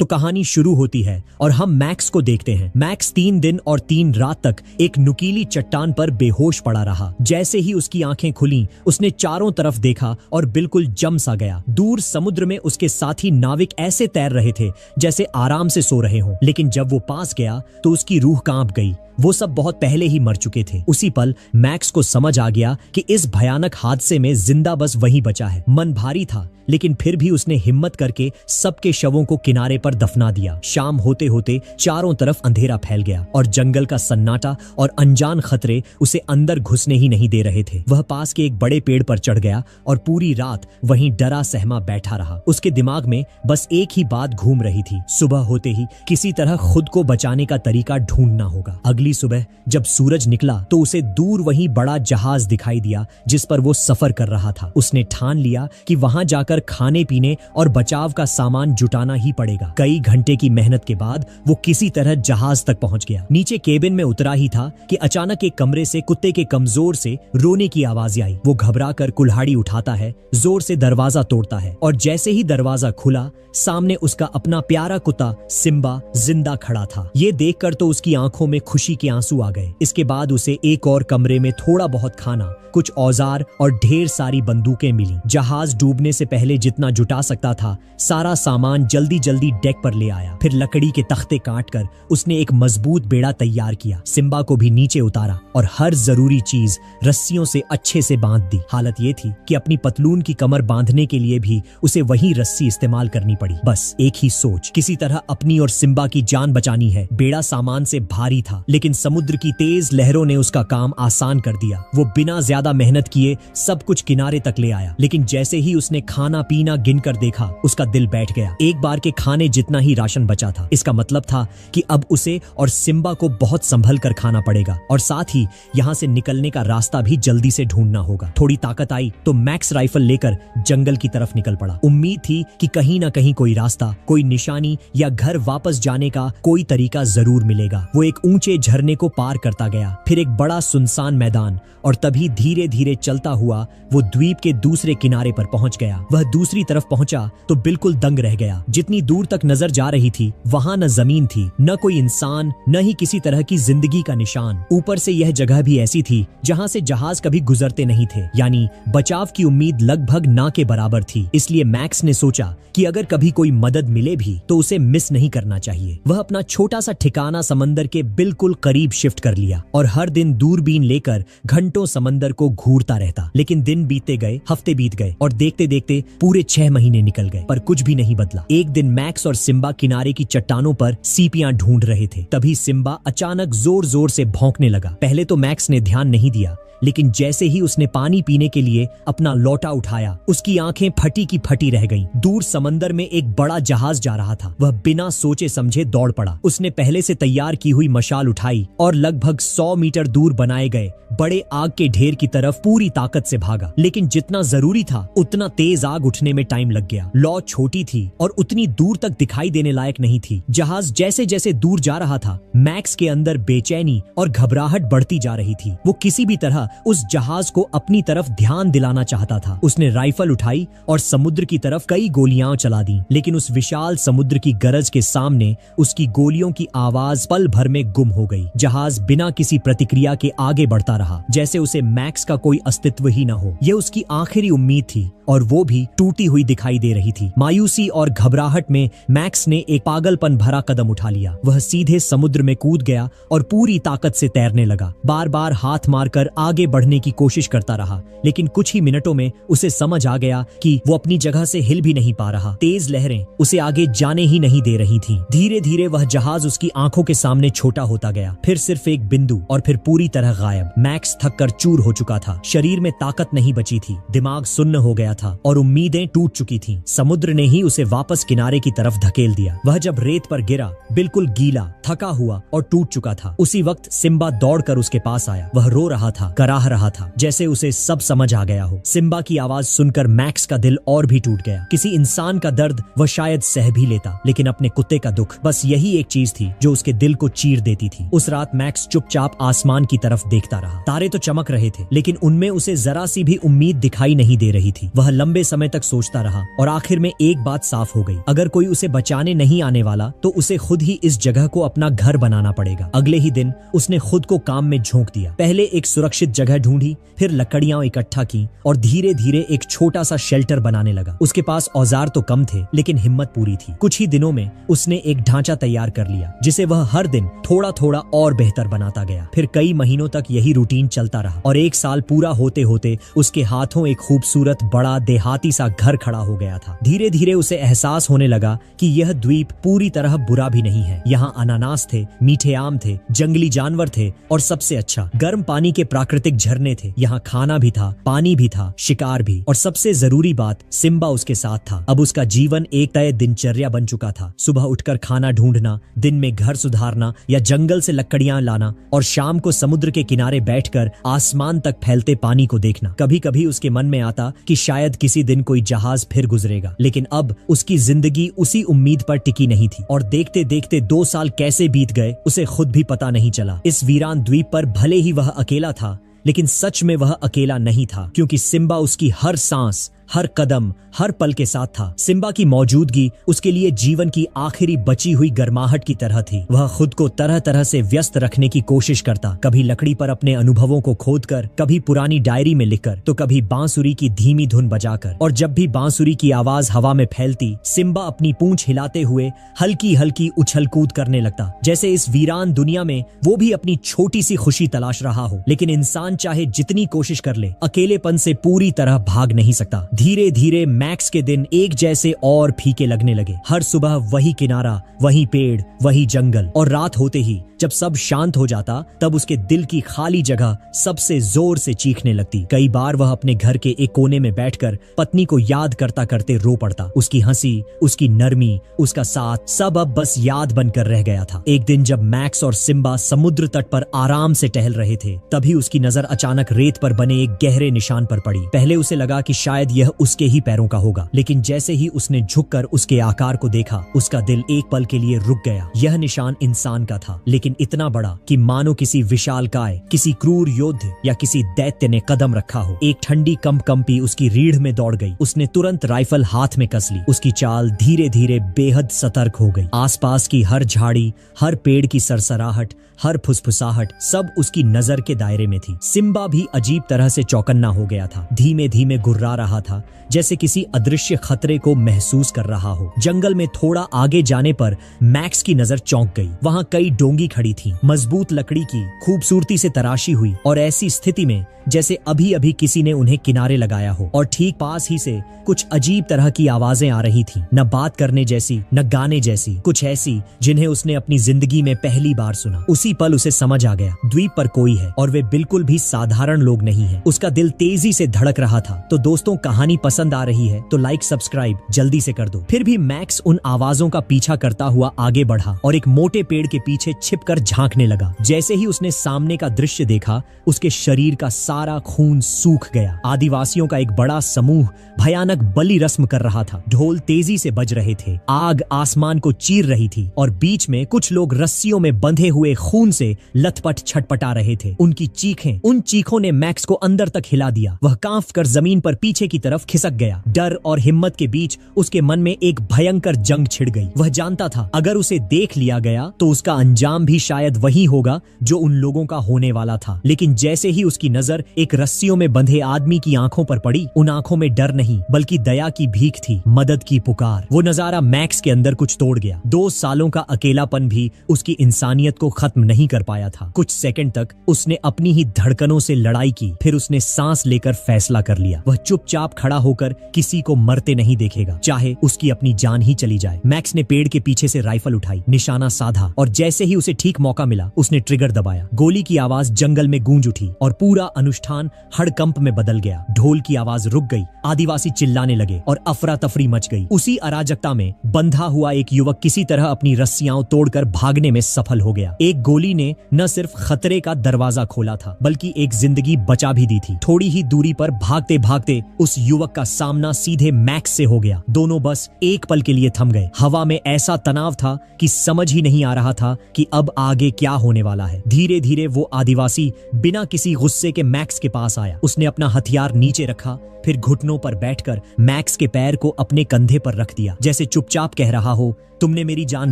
तो कहानी शुरू होती है और हम मैक्स को देखते हैं। मैक्स 3 दिन और 3 रात तक एक नुकीली चट्टान पर बेहोश पड़ा रहा। जैसे ही उसकी आंखें खुली उसने चारों तरफ देखा और बिल्कुल जम सा गया। दूर समुद्र में उसके साथी नाविक ऐसे तैर रहे थे जैसे आराम से सो रहे हों, लेकिन जब वो पास गया तो उसकी रूह कांप गई। वो सब बहुत पहले ही मर चुके थे। उसी पल मैक्स को समझ आ गया कि इस भयानक हादसे में जिंदा बस वही बचा है। मन भारी था, लेकिन फिर भी उसने हिम्मत करके सबके शवों को किनारे पर दफना दिया। शाम होते होते चारों तरफ अंधेरा फैल गया और जंगल का सन्नाटा और अनजान खतरे उसे अंदर घुसने ही नहीं दे रहे थे। वह पास के एक बड़े पेड़ पर चढ़ गया और पूरी रात वहीं डरा सहमा बैठा रहा। उसके दिमाग में बस एक ही बात घूम रही थी, सुबह होते ही किसी तरह खुद को बचाने का तरीका ढूंढना होगा। अगली सुबह जब सूरज निकला तो उसे दूर वहीं बड़ा जहाज दिखाई दिया जिस पर वो सफर कर रहा था। उसने ठान लिया कि वहां जाकर खाने पीने और बचाव का सामान जुटाना ही पड़ेगा। कई घंटे की मेहनत के बाद वो किसी तरह जहाज तक पहुंच गया। नीचे केबिन में उतरा ही था कि अचानक एक कमरे से कुत्ते के कमजोर से रोने की आवाज आई। वो घबरा कर कुल्हाड़ी उठाता है, जोर से दरवाजा तोड़ता है और जैसे ही दरवाजा खुला सामने उसका अपना प्यारा कुत्ता सिम्बा जिंदा खड़ा था। ये देखकर तो उसकी आंखों में खुशी के आंसू आ गए। इसके बाद उसे एक और कमरे में थोड़ा बहुत खाना, कुछ औजार और ढेर सारी बंदूकें मिली। जहाज डूबने से पहले जितना जुटा सकता था सारा सामान जल्दी जल्दी डेक पर ले आया। फिर लकड़ी के तख्ते काटकर उसने एक मजबूत बेड़ा तैयार किया। सिम्बा को भी नीचे उतारा और हर जरूरी चीज रस्सियों से अच्छे से बांध दी। हालत ये थी कि अपनी पतलून की कमर बांधने के लिए भी उसे वही रस्सी इस्तेमाल करनी पड़ी। बस एक ही सोच, किसी तरह अपनी और सिम्बा की जान बचानी है। बेड़ा सामान से भारी था, लेकिन समुद्र की तेज लहरों ने उसका काम आसान कर दिया। वो बिना ज्यादा मेहनत किए सब कुछ किनारे तक ले आया। लेकिन जैसे ही उसने खाना पीना गिनकर देखा उसका दिल बैठ गया। एक बार के खाने जितना ही राशन बचा था। इसका मतलब था कि अब उसे और सिम्बा को बहुत संभल कर खाना पड़ेगा और साथ ही यहाँ से निकलने का रास्ता भी जल्दी से ढूंढना होगा। थोड़ी ताकत आई तो मैक्स राइफल लेकर जंगल की तरफ निकल पड़ा। उम्मीद थी कि कहीं ना कहीं कोई रास्ता, कोई निशानी या घर वापस जाने का कोई तरीका जरूर मिलेगा। वो एक ऊंचे झरने को पार करता गया, फिर एक बड़ा सुनसान मैदान और तभी धीरे धीरे चलता हुआ वो द्वीप के दूसरे किनारे पर पहुंच गया। वह दूसरी तरफ पहुंचा तो बिल्कुल दंग रह गया। जितनी दूर तक नजर जा रही थी वहां न जमीन थी, न कोई इंसान, न ही किसी तरह की जिंदगी का निशान। ऊपर से यह जगह भी ऐसी थी जहां से जहाज कभी गुजरते नहीं थे, यानी बचाव की उम्मीद लगभग ना के बराबर थी। इसलिए मैक्स ने सोचा कि अगर कभी कोई मदद मिले भी तो उसे मिस नहीं करना चाहिए। वह अपना छोटा सा ठिकाना समंदर के बिल्कुल करीब शिफ्ट कर लिया और हर दिन दूरबीन लेकर घंटों समंदर को घूरता रहता। लेकिन दिन बीतते गए, हफ्ते बीत गए और देखते देखते पूरे 6 महीने निकल गए, पर कुछ भी नहीं बदला। एक दिन मैक्स और सिम्बा किनारे की चट्टानों पर सीपियां ढूंढ रहे थे। तभी सिम्बा अचानक जोर जोर से भौंकने लगा। पहले तो मैक्स ने ध्यान नहीं दिया, लेकिन जैसे ही उसने पानी पीने के लिए अपना लोटा उठाया उसकी आंखें फटी की फटी रह गईं। दूर समंदर में एक बड़ा जहाज जा रहा था। वह बिना सोचे समझे दौड़ पड़ा। उसने पहले से तैयार की हुई मशाल उठाई और लगभग 100 मीटर दूर बनाए गए बड़े आग के ढेर की तरफ पूरी ताकत से भागा। लेकिन जितना जरूरी था उतना तेज आग उठने में टाइम लग गया। लौ छोटी थी और उतनी दूर तक दिखाई देने लायक नहीं थी। जहाज जैसे जैसे दूर जा रहा था मैक्स के अंदर बेचैनी और घबराहट बढ़ती जा रही थी। वो किसी भी तरह उस जहाज को अपनी तरफ ध्यान दिलाना चाहता था। उसने राइफल उठाई और समुद्र की तरफ कई गोलियां चला दी, लेकिन उस विशाल समुद्र की गरज के सामने उसकी गोलियों की आवाज पल भर में गुम हो गई। जहाज बिना किसी प्रतिक्रिया के आगे बढ़ता रहा, जैसे उसे मैक्स का कोई अस्तित्व ही न हो। यह उसकी आखिरी उम्मीद थी और वो भी टूटी हुई दिखाई दे रही थी। मायूसी और घबराहट में मैक्स ने एक पागलपन भरा कदम उठा लिया। वह सीधे समुद्र में कूद गया और पूरी ताकत से तैरने लगा। बार बार हाथ मारकर आगे बढ़ने की कोशिश करता रहा, लेकिन कुछ ही मिनटों में उसे समझ आ गया कि वो अपनी जगह से हिल भी नहीं पा रहा। तेज लहरें उसे आगे जाने ही नहीं दे रही थीं। धीरे धीरे वह जहाज उसकी आंखों के सामने छोटा होता गया, फिर सिर्फ एक बिंदु और फिर पूरी तरह गायब। मैक्स थक कर चूर हो चुका था। शरीर में ताकत नहीं बची थी, दिमाग सुन्न हो गया था और उम्मीदें टूट चुकी थीं। समुद्र ने ही उसे वापस किनारे की तरफ धकेल दिया। वह जब रेत पर गिरा बिल्कुल गीला, थका हुआ और टूट चुका था। उसी वक्त सिम्बा दौड़कर उसके पास आया। वह रो रहा था, सराह रहा था, जैसे उसे सब समझ आ गया हो। सिम्बा की आवाज सुनकर मैक्स का दिल और भी टूट गया। किसी इंसान का दर्द वह शायद सह भी लेता, लेकिन अपने कुत्ते का दुख, बस यही एक चीज थी जो उसके दिल को चीर देती थी। उस रात मैक्स चुपचाप आसमान की तरफ देखता रहा। तारे तो चमक रहे थे, लेकिन उनमें उसे जरा सी भी उम्मीद दिखाई नहीं दे रही थी। वह लंबे समय तक सोचता रहा और आखिर में एक बात साफ हो गई, अगर कोई उसे बचाने नहीं आने वाला तो उसे खुद ही इस जगह को अपना घर बनाना पड़ेगा। अगले ही दिन उसने खुद को काम में झोंक दिया। पहले एक सुरक्षित जगह ढूंढी, फिर लकड़ियां इकट्ठा की और धीरे धीरे एक छोटा सा शेल्टर बनाने लगा। उसके पास औजार तो कम थे, लेकिन हिम्मत पूरी थी। कुछ ही दिनों में उसने एक ढांचा तैयार कर लिया, जिसे वह हर दिन थोड़ा थोड़ा और बेहतर बनाता गया। फिर कई महीनों तक यही रूटीन चलता रहा और एक साल पूरा होते होते उसके हाथों एक खूबसूरत बड़ा देहाती सा घर खड़ा हो गया था। धीरे धीरे उसे एहसास होने लगा कि यह द्वीप पूरी तरह बुरा भी नहीं है। यहाँ अनानास थे, मीठे आम थे, जंगली जानवर थे और सबसे अच्छा गर्म पानी के प्राकृतिक झरने थे। यहाँ खाना भी था, पानी भी था, शिकार भी, और सबसे जरूरी बात, सिम्बा उसके साथ था। अब उसका जीवन एक तय दिनचर्या बन चुका था। सुबह उठकर खाना ढूंढना, दिन में घर सुधारना या जंगल से लकड़ियां लाना, और शाम को समुद्र के किनारे बैठकर आसमान तक फैलते पानी को देखना। कभी कभी उसके मन में आता कि शायद किसी दिन कोई जहाज फिर गुजरेगा, लेकिन अब उसकी जिंदगी उसी उम्मीद पर टिकी नहीं थी। और देखते देखते 2 साल कैसे बीत गए उसे खुद भी पता नहीं चला। इस वीरान द्वीप पर भले ही वह अकेला था, लेकिन सच में वह अकेला नहीं था, क्योंकि सिम्बा उसकी हर सांस, हर कदम, हर पल के साथ था। सिम्बा की मौजूदगी उसके लिए जीवन की आखिरी बची हुई गर्माहट की तरह थी। वह खुद को तरह तरह से व्यस्त रखने की कोशिश करता, कभी लकड़ी पर अपने अनुभवों को खोदकर, कभी पुरानी डायरी में लिखकर, तो कभी बांसुरी की धीमी धुन बजाकर। और जब भी बांसुरी की आवाज हवा में फैलती, सिम्बा अपनी पूंछ हिलाते हुए हल्की हल्की उछल कूद करने लगता, जैसे इस वीरान दुनिया में वो भी अपनी छोटी सी खुशी तलाश रहा हो। लेकिन इंसान चाहे जितनी कोशिश कर ले, अकेलेपन से पूरी तरह भाग नहीं सकता। धीरे धीरे मैक्स के दिन एक जैसे और फीके लगने लगे। हर सुबह वही किनारा, वही पेड़, वही जंगल, और रात होते ही जब सब शांत हो जाता, तब उसके दिल की खाली जगह सबसे जोर से चीखने लगती। कई बार वह अपने घर के एक कोने में बैठकर पत्नी को याद करता करते रो पड़ता। उसकी हंसी, उसकी नरमी, उसका साथ, सब अब बस याद बनकर रह गया था। एक दिन जब मैक्स और सिम्बा समुद्र तट पर आराम से टहल रहे थे, तभी उसकी नजर अचानक रेत पर बने एक गहरे निशान पर पड़ी। पहले उसे लगा कि शायद यह उसके ही पैरों का होगा, लेकिन जैसे ही उसने झुककर उसके आकार को देखा, उसका दिल एक पल के लिए रुक गया। यह निशान इंसान का था, लेकिन इतना बड़ा कि मानो किसी विशालकाय, किसी क्रूर योद्धा या किसी दैत्य ने कदम रखा हो। एक ठंडी कंपी उसकी रीढ़ में दौड़ गई। उसने तुरंत राइफल हाथ में कस ली। उसकी चाल धीरे धीरे बेहद सतर्क हो गई। आसपास की हर झाड़ी, हर पेड़ की सरसराहट, हर फुसफुसाहट, सब उसकी नजर के दायरे में थी। सिम्बा भी अजीब तरह से चौकन्ना हो गया था। धीमे धीमे गुर्रा रहा था, जैसे किसी अदृश्य खतरे को महसूस कर रहा हो। जंगल में थोड़ा आगे जाने पर मैक्स की नजर चौंक गई। वहां कई डोंगी खड़ी थी, मजबूत लकड़ी की, खूबसूरती से तराशी हुई, और ऐसी स्थिति में जैसे अभी अभी किसी ने उन्हें किनारे लगाया हो। और ठीक पास ही से कुछ अजीब तरह की आवाजें आ रही थी, न बात करने जैसी, न गाने जैसी, कुछ ऐसी जिन्हें उसने अपनी जिंदगी में पहली बार सुना। उसी पल उसे समझ आ गया, द्वीप पर कोई है, और वे बिल्कुल भी साधारण लोग नहीं है। उसका दिल तेजी से धड़क रहा था। तो दोस्तों, कहानी पसंद आ रही है तो लाइक सब्सक्राइब जल्दी से कर दो। फिर भी मैक्स उन आवाजों का पीछा करता हुआ आगे बढ़ा और एक मोटे पेड़ के पीछे छिपकर झांकने लगा। जैसे ही उसने सामने का दृश्य देखा, उसके शरीर का सारा खून सूख गया। आदिवासियों का एक बड़ा समूह भयानक बलि रस्म कर रहा था। ढोल तेजी से बज रहे थे, आग आसमान को चीर रही थी, और बीच में कुछ लोग रस्सियों में बंधे हुए खून से लथपथ छटपटा रहे थे। उनकी चीखें, उन चीखों ने मैक्स को अंदर तक हिला दिया। वह कांप कर जमीन पर पीछे की तरफ खिसक गया। डर और हिम्मत के बीच उसके मन में एक भयंकर जंग छिड़ गई। वह जानता था, अगर उसे देख लिया गया तो उसका अंजाम भी शायद वही होगा जो उन लोगों का होने वाला था। लेकिन जैसे ही उसकी नजर एक रस्सियों में बंधे आदमी की आंखों पर पड़ी, उन आंखों में डर नहीं बल्कि दया की भीख थी, मदद की पुकार। वो नजारा मैक्स के अंदर कुछ तोड़ गया। 2 सालों का अकेलापन भी उसकी इंसानियत को खत्म नहीं कर पाया था। कुछ सेकंड तक उसने अपनी ही धड़कनों से लड़ाई की, फिर उसने सांस लेकर फैसला कर लिया। वह चुपचाप खड़ा होकर किसी को मरते नहीं देखेगा, चाहे उसकी अपनी जान ही चली जाए। मैक्स ने पेड़ के पीछे से राइफल उठाई, निशाना साधा और जैसे ही उसे ठीक मौका मिला उसने ट्रिगर दबाया। गोली की आवाज जंगल में गूंज उठी और पूरा अनुष्ठान हड़कंप में बदल गया। ढोल की आवाज रुक गई, आदिवासी चिल्लाने लगे और अफरा तफरी मच गई। उसी अराजकता में बंधा हुआ एक युवक किसी तरह अपनी रस्सियां तोड़कर भागने में सफल हो गया। एक गोली ने न सिर्फ खतरे का दरवाजा खोला था बल्कि एक जिंदगी बचा भी दी थी। थोड़ी ही दूरी पर भागते भागते उस युवक का सामना सीधे मैक्स से हो गया। दोनों बस एक पल के लिए थम गए। हवा में ऐसा तनाव था कि समझ ही नहीं आ रहा था कि अब आगे क्या होने वाला है। धीरे धीरे वो आदिवासी बिना किसी गुस्से के मैक्स के पास आया। उसने अपना हथियार नीचे रखा, फिर घुटनों पर बैठकर मैक्स के पैर को अपने कंधे पर रख दिया, जैसे चुपचाप कह रहा हो, तुमने मेरी जान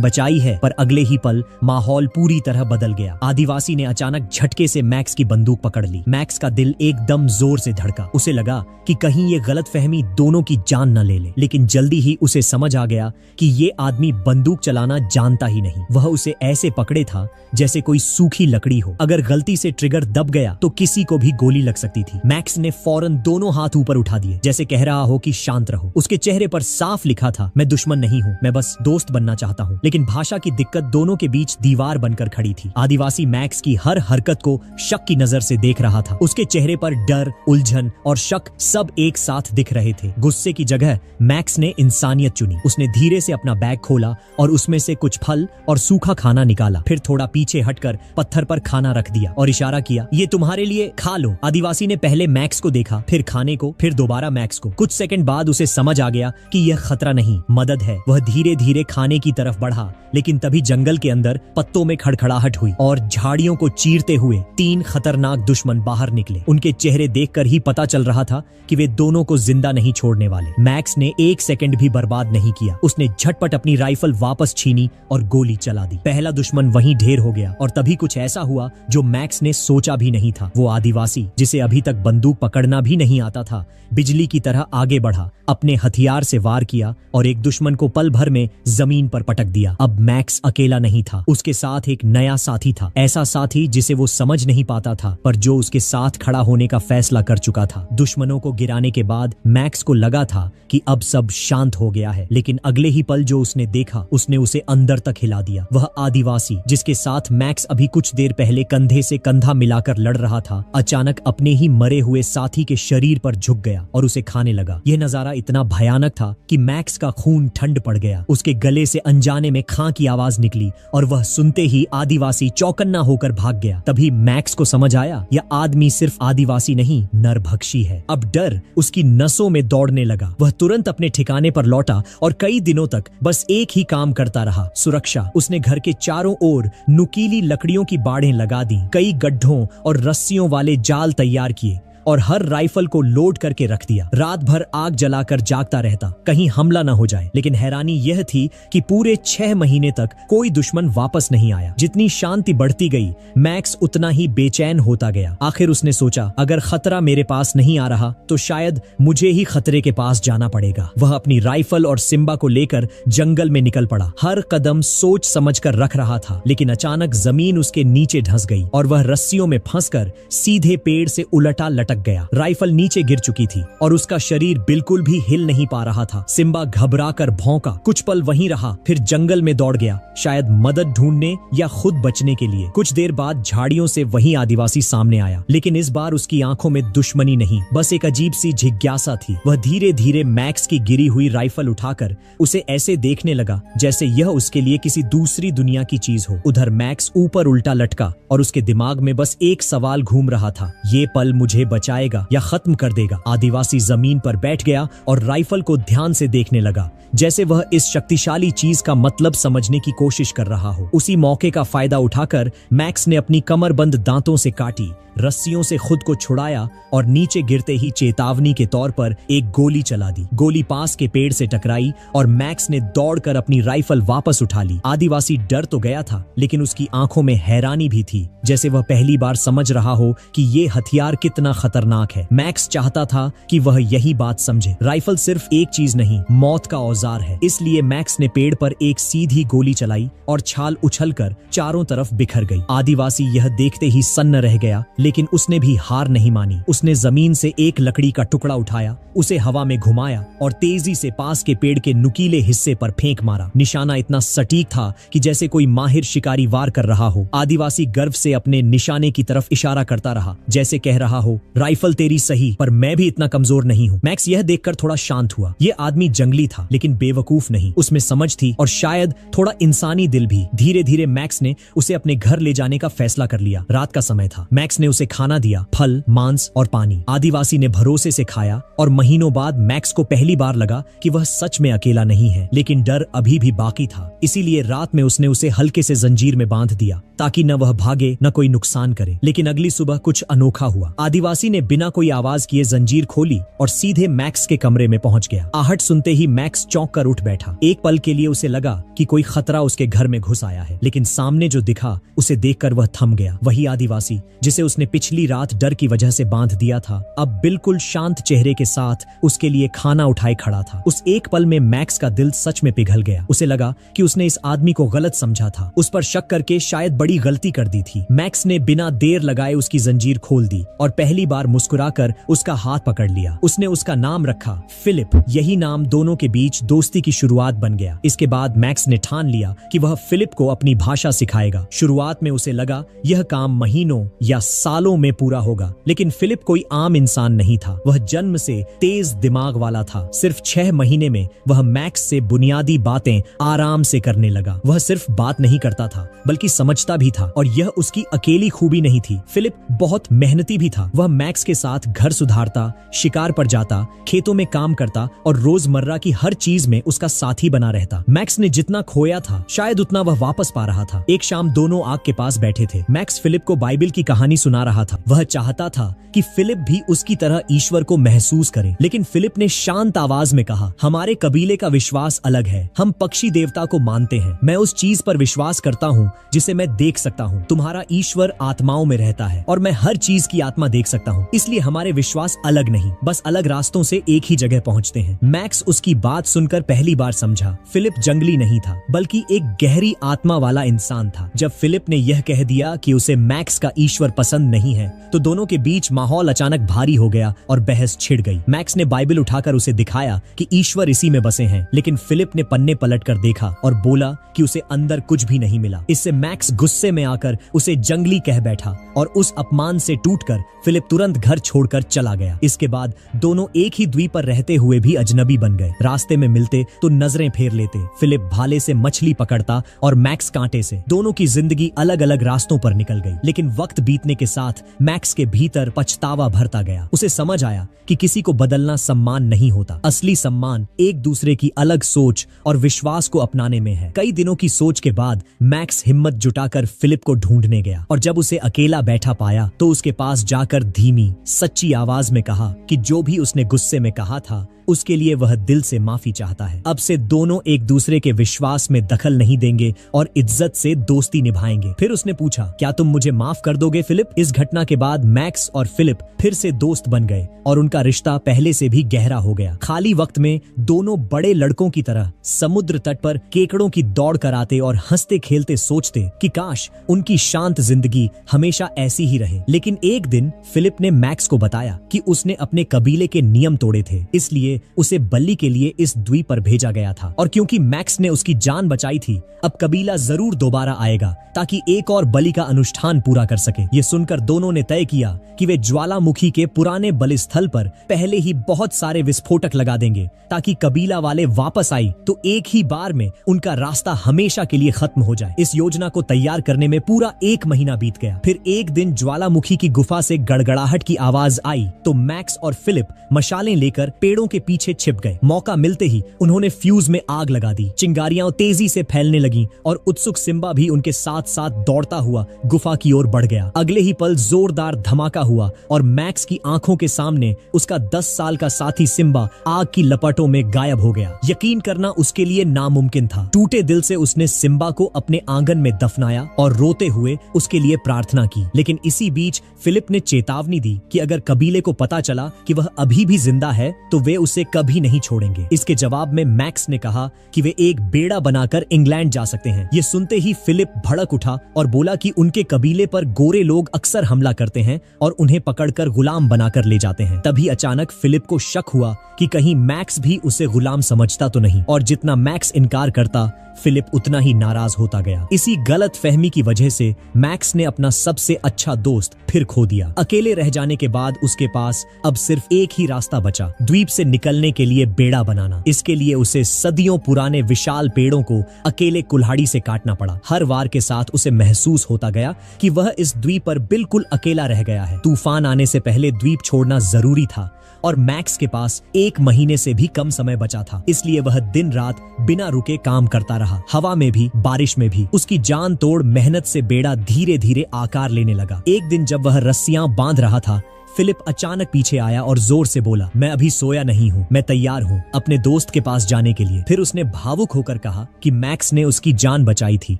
बचाई है। पर अगले ही पल माहौल पूरी तरह बदल गया। आदिवासी ने अचानक झटके से मैक्स की बंदूक पकड़ ली। मैक्स का दिल एकदम जोर से धड़का। उसे लगा कि कहीं ये गलतफहमी दोनों की जान न ले ले, लेकिन जल्दी ही उसे समझ आ गया कि ये आदमी बंदूक चलाना जानता ही नहीं। वह उसे ऐसे पकड़े था जैसे कोई सूखी लकड़ी हो। अगर गलती से ट्रिगर दब गया तो किसी को भी गोली लग सकती थी। मैक्स ने फौरन दोनों हाथ ऊपर उठा दिए, जैसे कह रहा हो कि शांत रहो। उसके चेहरे पर साफ लिखा था, मैं दुश्मन नहीं हूँ, मैं बस दोस्त बनना चाहता हूँ। लेकिन भाषा की दिक्कत दोनों के बीच दीवार बनकर खड़ी थी। आदिवासी मैक्स की हर हरकत को शक की नजर से देख रहा था। उसके चेहरे पर डर, उलझन और शक सब एक साथ दिख रहे थे। गुस्से की जगह मैक्स ने इंसानियत चुनी। उसने धीरे से अपना बैग खोला और उसमें से कुछ फल और सूखा खाना निकाला। फिर थोड़ा पीछे हटकर पत्थर पर खाना रख दिया और इशारा किया, ये तुम्हारे लिए, खा लो। आदिवासी ने पहले मैक्स को देखा, फिर खाने को, फिर दोबारा मैक्स को। कुछ सेकंड बाद उसे समझ आ गया कि यह खतरा नहीं, मदद है। वह धीरे धीरे खाने की तरफ बढ़ा, लेकिन तभी जंगल के अंदर पत्तों में खड़खड़ाहट हुई और झाड़ियों को चीरते हुए 3 खतरनाक दुश्मन बाहर निकले। उनके चेहरे देखकर ही पता चल रहा था कि वे दोनों को जिंदा नहीं छोड़ने वाले। मैक्स ने एक सेकंड भी बर्बाद नहीं किया। उसने झटपट अपनी राइफल वापस छीनी और गोली चला दी। पहला दुश्मन वहीं ढेर हो गया और तभी कुछ ऐसा हुआ जो मैक्स ने सोचा भी नहीं था। वो आदिवासी, जिसे अभी तक बंदूक पकड़ना भी नहीं आता था, बिजली की तरह आगे बढ़ा, अपने हथियार से वार किया और एक दुश्मन को पल भर में जमीन पर पटक दिया। अब मैक्स अकेला नहीं था, उसके साथ एक नया साथी था। ऐसा साथी जिसे वो समझ नहीं पाता था, पर जो उसके साथ खड़ा होने का फैसला कर चुका था। दुश्मनों को गिराने के बाद मैक्स को लगा था कि अब सब शांत हो गया है, लेकिन अगले ही पल जो उसने देखा उसने उसे अंदर तक हिला दिया। वह आदिवासी जिसके साथ मैक्स अभी कुछ देर पहले कंधे से कंधा मिलाकर लड़ रहा था, अचानक अपने ही मरे हुए साथी के शरीर पर झुक गया और उसे खाने लगा। यह नजारा इतना भयानक था कि मैक्स का खून ठंड पड़ गया। उसके गले से अनजाने में खां की आवाज निकली और वह सुनते ही आदिवासी चौकन्ना होकर भाग गया। तभी मैक्स को समझ आया, यह आदमी सिर्फ आदिवासी नहीं, नरभक्षी है। अब डर उसकी नसों में दौड़ने लगा। वह तुरंत अपने ठिकाने पर लौटा और कई दिनों तक बस एक ही काम करता रहा, सुरक्षा। उसने घर के चारों ओर नुकीली लकड़ियों की बाड़ें लगा दी, कई गड्ढों और रस्सियों वाले जाल तैयार किए और हर राइफल को लोड करके रख दिया। रात भर आग जलाकर जागता रहता, कहीं हमला न हो जाए। लेकिन हैरानी यह थी कि पूरे 6 महीने तक कोई दुश्मन वापस नहीं आया। जितनी शांति बढ़ती गई, मैक्स उतना ही बेचैन होता गया। आखिर उसने सोचा, अगर खतरा मेरे पास नहीं आ रहा तो शायद मुझे ही खतरे के पास जाना पड़ेगा। वह अपनी राइफल और सिम्बा को लेकर जंगल में निकल पड़ा। हर कदम सोच समझकर रख रहा था, लेकिन अचानक जमीन उसके नीचे धंस गई और वह रस्सियों में फंसकर सीधे पेड़ से उलटा लटक गया। राइफल नीचे गिर चुकी थी और उसका शरीर बिल्कुल भी हिल नहीं पा रहा था। सिम्बा घबराकर भौंका, कुछ पल वहीं रहा, फिर जंगल में दौड़ गया, शायद मदद ढूंढने या खुद बचने के लिए। कुछ देर बाद झाड़ियों से वही आदिवासी सामने आया, लेकिन इस बार उसकी आंखों में दुश्मनी नहीं, बस एक अजीब सी जिज्ञासा थी। वह धीरे धीरे मैक्स की गिरी हुई राइफल उठाकर उसे ऐसे देखने लगा जैसे यह उसके लिए किसी दूसरी दुनिया की चीज हो। उधर मैक्स ऊपर उल्टा लटका और उसके दिमाग में बस एक सवाल घूम रहा था, ये पल मुझे बचाएगा या खत्म कर देगा। आदिवासी जमीन पर बैठ गया और राइफल को ध्यान से देखने लगा, जैसे वह इस शक्तिशाली चीज का मतलब समझने की कोशिश कर रहा हो। उसी मौके का फायदा उठाकर मैक्स ने अपनी कमरबंद दांतों से काटी, रस्सियों से खुद को छुड़ाया और नीचे गिरते ही चेतावनी के तौर पर एक गोली चला दी। गोली पास के पेड़ से टकराई और मैक्स ने दौड़कर अपनी राइफल वापस उठा ली। आदिवासी डर तो गया था, लेकिन उसकी आंखों में हैरानी भी थी, जैसे वह पहली बार समझ रहा हो कि ये हथियार कितना खतरनाक है। मैक्स चाहता था कि वह यही बात समझे। राइफल सिर्फ एक चीज नहीं, मौत का औजार औजार है। इसलिए मैक्स ने पेड़ पर एक सीधी गोली चलाई और छाल उछलकर चारों तरफ बिखर गई। आदिवासी यह देखते ही सन्न रह गया, लेकिन उसने भी हार नहीं मानी। उसने जमीन से एक लकड़ी का टुकड़ा उठाया, उसे हवा में घुमाया और तेजी से पास के पेड़ के नुकीले हिस्से पर फेंक मारा। निशाना इतना सटीक था कि जैसे कोई माहिर शिकारी वार कर रहा हो। आदिवासी गर्व से अपने निशाने की तरफ इशारा करता रहा, जैसे कह रहा हो, राइफल तेरी सही, पर मैं भी इतना कमजोर नहीं हूँ। मैक्स यह देखकर थोड़ा शांत हुआ। ये आदमी जंगली था, लेकिन बेवकूफ नहीं। उसमें समझ थी और शायद थोड़ा इंसानी दिल भी। धीरे धीरे मैक्स ने उसे अपने घर ले जाने का फैसला कर लिया। रात का समय था। मैक्स ने उसे खाना दिया, फल, मांस और पानी। आदिवासी ने भरोसे से खाया और महीनों बाद मैक्स को पहली बार लगा कि वह सच में अकेला नहीं है, लेकिन डर अभी भी बाकी था। इसीलिए रात में उसने उसे हल्के से जंजीर में बांध दिया ताकि न वह भागे न कोई नुकसान करे। लेकिन अगली सुबह कुछ अनोखा हुआ। आदिवासी ने बिना कोई आवाज किए जंजीर खोली और सीधे मैक्स के कमरे में पहुंच गया। आहट सुनते ही मैक्स चौंक कर उठ बैठा। एक पल के लिए उसे लगा कि कोई खतरा उसके घर में घुस आया है, लेकिन सामने जो दिखा उसे देखकर वह थम गया। वही आदिवासी जिसे उसने पिछली रात डर की वजह से बांध दिया था, अब बिल्कुल शांत चेहरे के साथ उसके लिए खाना उठाए खड़ा था। उस एक पल में मैक्स का दिल सच में पिघल गया। उसे लगा कि उसने इस आदमी को गलत समझा था, उस पर शक करके शायद बड़ी गलती कर दी थी। मैक्स ने बिना देर लगाए उसकी जंजीर खोल दी और पहली बार मुस्कुराकर उसका हाथ पकड़ लिया। उसने उसका नाम रखा फिलिप। यही नाम दोनों के बीच दोस्ती की शुरुआत बन गया। इसके बाद मैक्स ने ठान लिया कि वह फिलिप को अपनी भाषा सिखाएगा। शुरुआत में उसे लगा यह काम महीनों या सालों में पूरा होगा, लेकिन फिलिप कोई आम इंसान नहीं था। वह जन्म से तेज दिमाग वाला था। सिर्फ 6 महीने में वह मैक्स से बुनियादी बातें आराम से करने लगा। वह सिर्फ बात नहीं करता था, बल्कि समझता भी था, और यह उसकी अकेली खूबी नहीं थी। फिलिप बहुत मेहनती भी था। वह मैक्स के साथ घर सुधारता, शिकार पर जाता, खेतों में काम करता और रोजमर्रा की हर चीज में उसका साथी बना रहता। मैक्स ने जितना खोया था शायद उतना वह वापस पा रहा था। एक शाम दोनों आग के पास बैठे थे। मैक्स फिलिप को बाइबल की कहानी सुना रहा था। वह चाहता था कि फिलिप भी उसकी तरह ईश्वर को महसूस करे, लेकिन फिलिप ने शांत आवाज में कहा, हमारे कबीले का विश्वास अलग है। हम पक्षी देवता को मानते हैं। मैं उस चीज पर विश्वास करता हूँ जिसे मैं देख सकता हूँ। तुम्हारा ईश्वर आत्माओं में रहता है और मैं हर चीज की आत्मा देख सकता हूँ। इसलिए हमारे विश्वास अलग नहीं, बस अलग रास्तों से एक ही जगह पहुँचते हैं। मैक्स उसकी बात सुनकर पहली बार समझा फिलिप जंगली नहीं था, बल्कि एक गहरी आत्मा वाला इंसान था। जब फिलिप ने यह कह दिया कि उसे मैक्स का ईश्वर पसंद नहीं है, तो दोनों के बीच माहौल अचानक भारी हो गया और बहस छिड़ गई। मैक्स ने बाइबल उठाकर उसे दिखाया कि ईश्वर इसी में बसे हैं, लेकिन फिलिप ने पन्ने पलटकर देखा और बोला कि उसे अंदर कुछ भी नहीं मिला। इससे मैक्स गुस्से में आकर उसे जंगली कह बैठा और उस अपमान से टूटकर फिलिप तुरंत घर छोड़कर चला गया। इसके बाद दोनों एक ही द्वीप पर रहते हुए भी अजनबी बन गए। रास्ते में मिलते तो नजरें फेर लेते। फिलिप भाले से मछली पकड़ता और मैक्स कांटे से। दोनों की जिंदगी अलग अलग रास्तों पर निकल गई, लेकिन वक्त बीतने के साथ मैक्स के भीतर पछतावा भरता गया। उसे समझ आया कि किसी को बदलना सम्मान नहीं होता। असली सम्मान एक दूसरे की अलग सोच और विश्वास को अपनाने में है। कई दिनों की सोच के बाद मैक्स हिम्मत जुटाकर फिलिप को ढूंढने गया, और जब उसे अकेला बैठा पाया तो उसके पास जाकर धीमी सच्ची आवाज में कहा कि जो भी उसने गुस्से में कहा था उसके लिए वह दिल से माफी चाहता है। अब से दोनों एक दूसरे के विश्वास में दखल नहीं देंगे और इज्जत से दोस्ती निभाएंगे। फिर उसने पूछा, क्या तुम मुझे माफ कर दोगे फिलिप? इस घटना के बाद मैक्स और फिलिप फिर से दोस्त बन गए और उनका रिश्ता पहले से भी गहरा हो गया। खाली वक्त में दोनों बड़े लड़कों की तरह समुद्र तट पर केकड़ों की दौड़ कराते और हंसते खेलते सोचते कि काश उनकी शांत जिंदगी हमेशा ऐसी ही रहे। लेकिन एक दिन फिलिप ने मैक्स को बताया कि उसने अपने कबीले के नियम तोड़े थे, इसलिए उसे बलि के लिए इस द्वीप पर भेजा गया था। और क्योंकि मैक्स ने उसकी जान बचाई थी, अब कबीला जरूर दोबारा आएगा ताकि एक और बलि का अनुष्ठान पूरा कर सके। ये सुनकर दोनों ने तय किया कि वे ज्वालामुखी के पुराने बलि स्थल पर पहले ही बहुत सारे विस्फोटक लगा देंगे ताकि कबीला वाले वापस आई तो एक ही बार में उनका रास्ता हमेशा के लिए खत्म हो जाए। इस योजना को तैयार करने में पूरा 1 महीना बीत गया। फिर एक दिन ज्वालामुखी की गुफा से गड़गड़ाहट की आवाज आई तो मैक्स और फिलिप मशालें लेकर पेड़ों के पीछे छिप गए। मौका मिलते ही उन्होंने फ्यूज में आग लगा दी। चिंगारियां तेजी से फैलने लगीं और उत्सुक सिम्बा भी उनके साथ साथ दौड़ता हुआ गुफा की ओर बढ़ गया। अगले ही पल जोरदार धमाका हुआ और मैक्स की आंखों के सामने उसका 10 साल का साथी सिम्बा आग की लपटों में गायब हो गया। यकीन करना उसके लिए नामुमकिन था। टूटे दिल से उसने सिम्बा को अपने आंगन में दफनाया और रोते हुए उसके लिए प्रार्थना की। लेकिन इसी बीच फिलिप ने चेतावनी दी कि अगर कबीले को पता चला कि वह अभी भी जिंदा है तो वे उसे कभी नहीं छोड़ेंगे। इसके जवाब में मैक्स ने कहा कि वे एक बेड़ा बनाकर इंग्लैंड जा सकते हैं। ये सुनते ही फिलिप भड़क उठा और बोला कि उनके कबीले पर गोरे लोग अक्सर हमला करते हैं और उन्हें पकड़कर गुलाम बनाकर ले जाते हैं। तभी अचानक फिलिप को शक हुआ कि कहीं मैक्स भी उसे गुलाम समझता तो नहीं, और जितना मैक्स इनकार करता फिलिप उतना ही नाराज होता गया। इसी गलत फहमी की वजह से मैक्स ने अपना सबसे अच्छा दोस्त फिर खो दिया। अकेले रह जाने के बाद उसके पास अब सिर्फ एक ही रास्ता बचा, द्वीप से निकलने के लिए बेड़ा बनाना। इसके लिए उसे सदियों पुराने विशाल पेड़ों को अकेले कुल्हाड़ी से काटना पड़ा। हर वार के साथ उसे महसूस होता गया कि वह इस द्वीप पर बिल्कुल अकेला रह गया है। तूफान आने से पहले द्वीप छोड़ना जरूरी था और मैक्स के पास 1 महीने से भी कम समय बचा था, इसलिए वह दिन रात बिना रुके काम करता रहा। हवा में भी, बारिश में भी उसकी जान तोड़ मेहनत से बेड़ा धीरे धीरे आकार लेने लगा। एक दिन जब वह रस्सियां बांध रहा था, फिलिप अचानक पीछे आया और जोर से बोला, मैं अभी सोया नहीं हूँ, मैं तैयार हूँ अपने दोस्त के पास जाने के लिए। फिर उसने भावुक होकर कहा कि मैक्स ने उसकी जान बचाई थी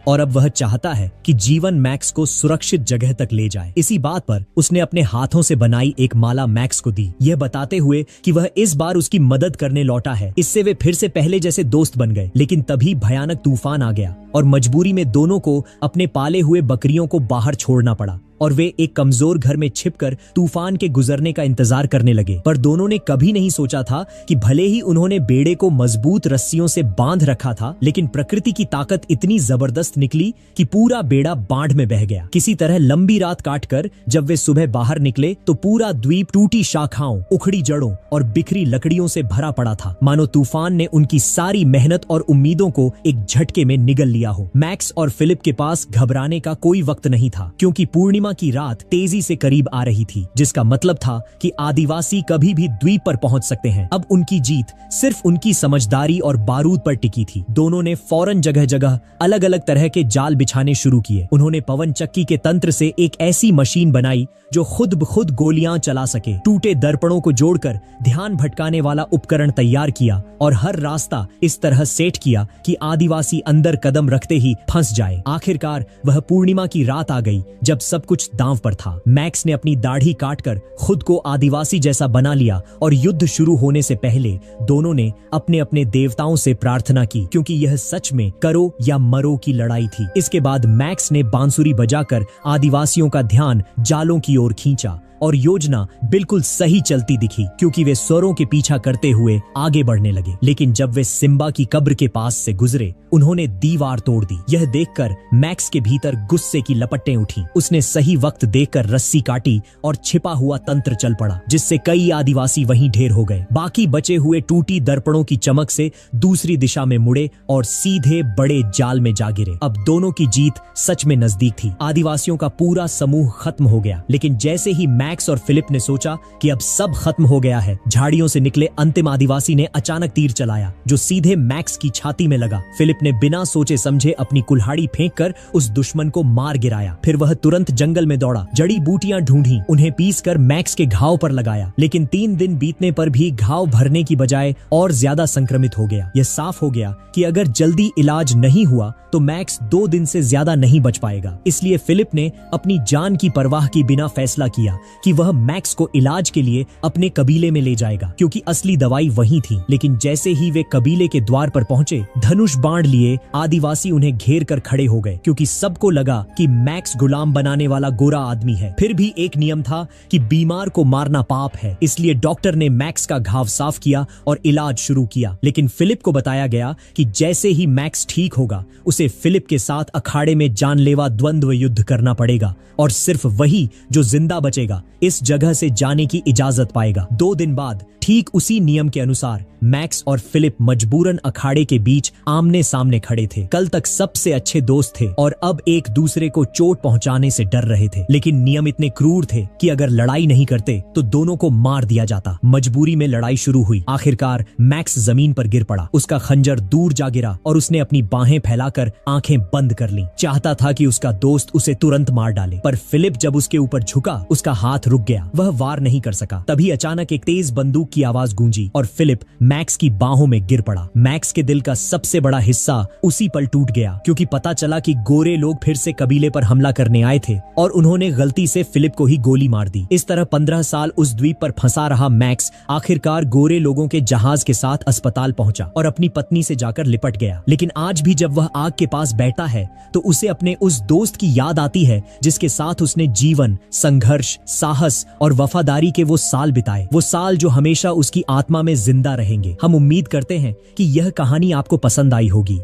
और अब वह चाहता है कि जीवन मैक्स को सुरक्षित जगह तक ले जाए। इसी बात पर उसने अपने हाथों से बनाई एक माला मैक्स को दी, यह बताते हुए कि वह इस बार उसकी मदद करने लौटा है। इससे वे फिर से पहले जैसे दोस्त बन गए। लेकिन तभी भयानक तूफान आ गया और मजबूरी में दोनों को अपने पाले हुए बकरियों को बाहर छोड़ना पड़ा और वे एक कमजोर घर में छिपकर तूफान के गुजरने का इंतजार करने लगे। पर दोनों ने कभी नहीं सोचा था कि भले ही उन्होंने बेड़े को मजबूत रस्सियों से बांध रखा था, लेकिन प्रकृति की ताकत इतनी जबरदस्त निकली कि पूरा बेड़ा बाढ़ में बह गया। किसी तरह लंबी रात काटकर जब वे सुबह बाहर निकले तो पूरा द्वीप टूटी शाखाओं, उखड़ी जड़ों और बिखरी लकड़ियों से भरा पड़ा था, मानो तूफान ने उनकी सारी मेहनत और उम्मीदों को एक झटके में निगल लिया हो। मैक्स और फिलिप के पास घबराने का कोई वक्त नहीं था, क्योंकि पूर्णिमा की रात तेजी से करीब आ रही थी, जिसका मतलब था कि आदिवासी कभी भी द्वीप पर पहुंच सकते हैं। अब उनकी जीत सिर्फ उनकी समझदारी और बारूद पर टिकी थी। दोनों ने फौरन जगह जगह अलग अलग तरह के जाल बिछाने शुरू किए। उन्होंने पवन चक्की के तंत्र से एक ऐसी मशीन बनाई जो खुद ब खुद गोलियां चला सके, टूटे दर्पणों को जोड़कर ध्यान भटकाने वाला उपकरण तैयार किया और हर रास्ता इस तरह सेट किया कि आदिवासी अंदर कदम रखते ही फंस जाए। आखिरकार वह पूर्णिमा की रात आ गई जब सब कुछ दांव पर था। मैक्स ने अपनी दाढ़ी काटकर खुद को आदिवासी जैसा बना लिया और युद्ध शुरू होने से पहले दोनों ने अपने अपने देवताओं से प्रार्थना की, क्योंकि यह सच में करो या मरो की लड़ाई थी। इसके बाद मैक्स ने बांसुरी बजाकर आदिवासियों का ध्यान जालों की ओर खींचा और योजना बिल्कुल सही चलती दिखी, क्योंकि वे स्वरों के पीछा करते हुए आगे बढ़ने लगे। लेकिन जब वे सिम्बा की कब्र के पास से गुजरे, उन्होंने दीवार तोड़ दी। यह देखकर मैक्स के भीतर गुस्से की लपटें उठी। उसने सही वक्त देखकर रस्सी काटी और छिपा हुआ तंत्र चल पड़ा, जिससे कई आदिवासी वहीं ढेर हो गए। बाकी बचे हुए टूटी दर्पणों की चमक से दूसरी दिशा में मुड़े और सीधे बड़े जाल में जा गिरे। अब दोनों की जीत सच में नजदीक थी। आदिवासियों का पूरा समूह खत्म हो गया। लेकिन जैसे ही मैक्स और फिलिप ने सोचा कि अब सब खत्म हो गया है, झाड़ियों से निकले अंतिम आदिवासी ने अचानक तीर चलाया जो सीधे मैक्स की छाती में लगा। फिलिप ने बिना सोचे समझे अपनी कुल्हाड़ी फेंककर उस दुश्मन को मार गिराया। फिर वह तुरंत जंगल में दौड़ा, जड़ी बूटियां ढूंढी, उन्हें पीसकर मैक्स के घाव पर लगाया। लेकिन 3 दिन बीतने पर भी घाव भरने की बजाय और ज्यादा संक्रमित हो गया। यह साफ हो गया कि अगर जल्दी इलाज नहीं हुआ तो मैक्स 2 दिन से ज्यादा नहीं बच पाएगा। इसलिए फिलिप ने अपनी जान की परवाह की बिना फैसला किया कि वह मैक्स को इलाज के लिए अपने कबीले में ले जाएगा, क्योंकि असली दवाई वहीं थी। लेकिन जैसे ही वे कबीले के द्वार पर पहुंचे, धनुष बाण लिए आदिवासी उन्हें घेर कर खड़े हो गए, क्योंकि सबको लगा कि मैक्स गुलाम बनाने वाला गोरा आदमी है। फिर भी एक नियम था कि बीमार को मारना पाप है, इसलिए डॉक्टर ने मैक्स का घाव साफ किया और इलाज शुरू किया। लेकिन फिलिप को बताया गया कि जैसे ही मैक्स ठीक होगा, उसे फिलिप के साथ अखाड़े में जानलेवा द्वंद्व युद्ध करना पड़ेगा और सिर्फ वही जो जिंदा बचेगा इस जगह से जाने की इजाजत पाएगा। 2 दिन बाद ठीक उसी नियम के अनुसार मैक्स और फिलिप मजबूरन अखाड़े के बीच आमने सामने खड़े थे। कल तक सबसे अच्छे दोस्त थे और अब एक दूसरे को चोट पहुंचाने से डर रहे रहे थे, लेकिन नियम इतने क्रूर थे कि अगर लड़ाई नहीं करते तो दोनों को मार दिया जाता। मजबूरी में लड़ाई शुरू हुई। आखिरकार मैक्स जमीन पर गिर पड़ा, उसका खंजर दूर जा गिरा और उसने अपनी बाहें फैलाकर आंखें बंद कर लीं। चाहता था कि उसका दोस्त उसे तुरंत मार डाले, पर फिलिप जब उसके ऊपर झुका उसका हाथ रुक गया, वह वार नहीं कर सका। तभी अचानक एक तेज बंदूक की आवाज गूंजी और फिलिप मैक्स की बाहों में गिर पड़ा। मैक्स के दिल का सबसे बड़ा हिस्सा उसी पल टूट गया, क्योंकि पता चला कि गोरे लोग फिर से कबीले पर हमला करने आए थे और उन्होंने गलती से फिलिप को ही गोली मार दी। इस तरह 15 साल उस द्वीप पर फंसा रहा मैक्स आखिरकार गोरे लोगों के जहाज के साथ अस्पताल पहुंचा और अपनी पत्नी से जाकर लिपट गया। लेकिन आज भी जब वह आग के पास बैठा है तो उसे अपने उस दोस्त की याद आती है जिसके साथ उसने जीवन, संघर्ष, साहस और वफादारी के वो साल बिताए, वो साल जो हमेशा उसकी आत्मा में जिंदा रहेंगे। हम उम्मीद करते हैं कि यह कहानी आपको पसंद आई होगी।